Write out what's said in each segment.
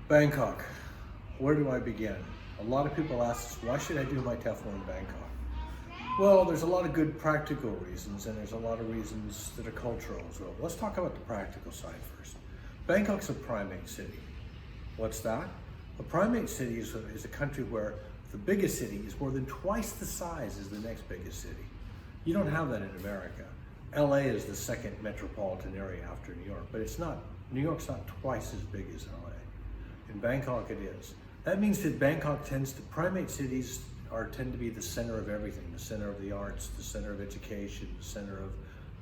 Bangkok, where do I begin? A lot of people ask, why should I do my TEFL in Bangkok? Well, there's a lot of good practical reasons, and there's a lot of reasons that are cultural as well. Let's talk about the practical side first. Bangkok's a primate city. What's that? A primate city is a country where the biggest city is more than twice the size as the next biggest city. You don't have that in America. LA is the second metropolitan area after New York, but it's not. New York's not twice as big as LA. In Bangkok it is. That means that Bangkok primate cities tend to be the center of everything, the center of the arts, the center of education, the center of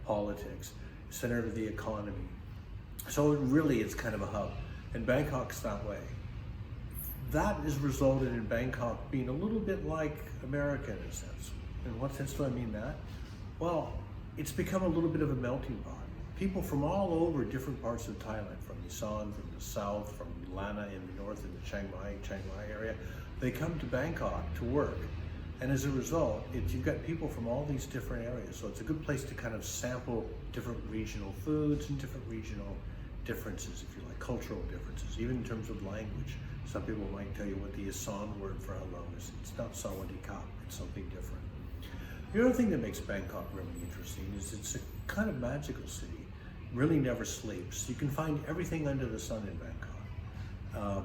politics, the center of the economy. So really it's kind of a hub, and Bangkok's that way. That has resulted in Bangkok being a little bit like America in a sense. In what sense do I mean that? Well, it's become a little bit of a melting pot. People from all over different parts of Thailand, from Isan, from the south, from Lana in the north, in the Chiang Mai area, they come to Bangkok to work. And as a result, you've got people from all these different areas. So it's a good place to kind of sample different regional foods and different regional differences, if you like, cultural differences, even in terms of language. Some people might tell you what the Isan word for hello is. It's not sawadee-ka, it's something different. The other thing that makes Bangkok really interesting is it's a kind of magical city. Really never sleeps. You can find everything under the sun in Bangkok.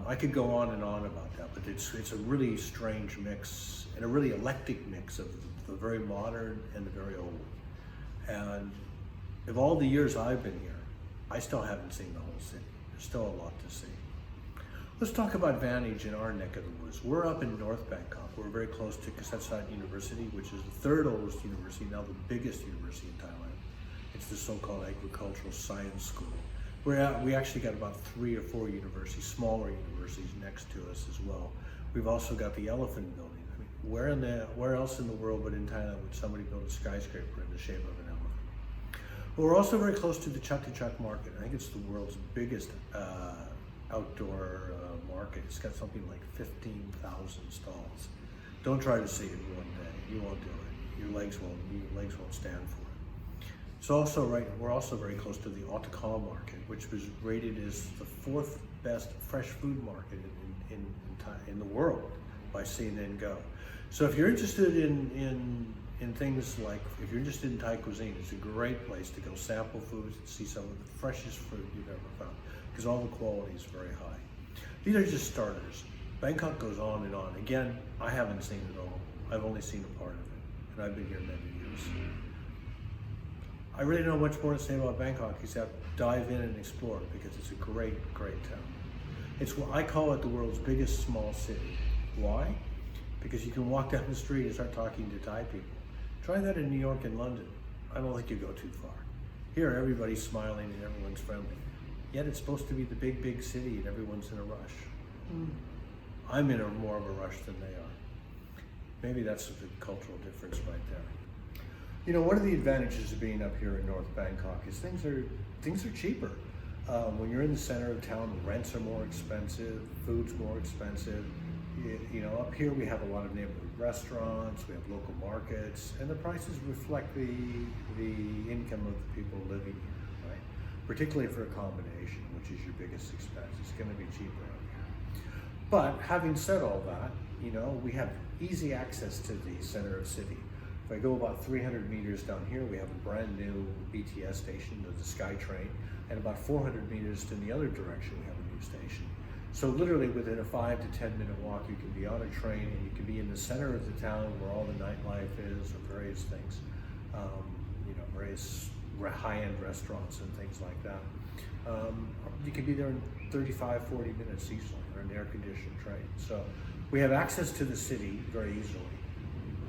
I could go on and on about that, but it's a really strange mix and a really eclectic mix of the very modern and the very old. And of all the years I've been here, I still haven't seen the whole city. There's still a lot to see. Let's talk about Vantage in our neck of the woods. We're up in North Bangkok. We're very close to Kasetsat University, which is the third oldest university, now the biggest university in Thailand. It's the so-called agricultural science school. We actually got about 3 or 4 universities, smaller universities next to us as well. We've also got the Elephant Building. I mean, where else in the world but in Thailand would somebody build a skyscraper in the shape of an elephant? But we're also very close to the Chatuchak market. I think it's the world's biggest outdoor market. It's got something like 15,000 stalls. Don't try to see it one day. You won't do it. Your legs won't stand for it. We're also very close to the Otakal market, which was rated as the 4th best fresh food market in the world by CNN Go. So if you're interested in things like, if you're interested in Thai cuisine, it's a great place to go sample foods and see some of the freshest food you've ever found, because all the quality is very high. These are just starters. Bangkok goes on and on. Again, I haven't seen it all. I've only seen a part of it, and I've been here many years. I really don't know much more to say about Bangkok except dive in and explore, because it's a great, great town. I call it the world's biggest small city. Why? Because you can walk down the street and start talking to Thai people. Try that in New York and London. I don't think you go too far. Here, everybody's smiling and everyone's friendly. Yet it's supposed to be the big, big city and everyone's in a rush. I'm in more of a rush than they are. Maybe that's the cultural difference right there. You know, one of the advantages of being up here in North Bangkok is things are cheaper. When you're in the center of town, rents are more expensive, food's more expensive. You know, up here we have a lot of neighborhood restaurants, we have local markets, and the prices reflect the income of the people living here, right? Particularly for accommodation, which is your biggest expense. It's going to be cheaper out here. But having said all that, you know, we have easy access to the center of the city. If I go about 300 meters down here, we have a brand new BTS station, the SkyTrain, and about 400 meters in the other direction, we have a new station. So literally within a 5 to 10 minute walk, you can be on a train and you can be in the center of the town where all the nightlife is, or various things, you know, various high-end restaurants and things like that. You can be there in 35, 40 minutes easily on an air-conditioned train. So we have access to the city very easily.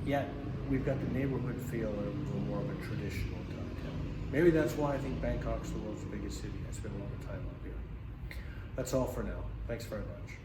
Yet we've got the neighborhood feel of more of a traditional town. Maybe that's why I think Bangkok's the world's biggest city. I spent a lot of time up here. That's all for now. Thanks very much.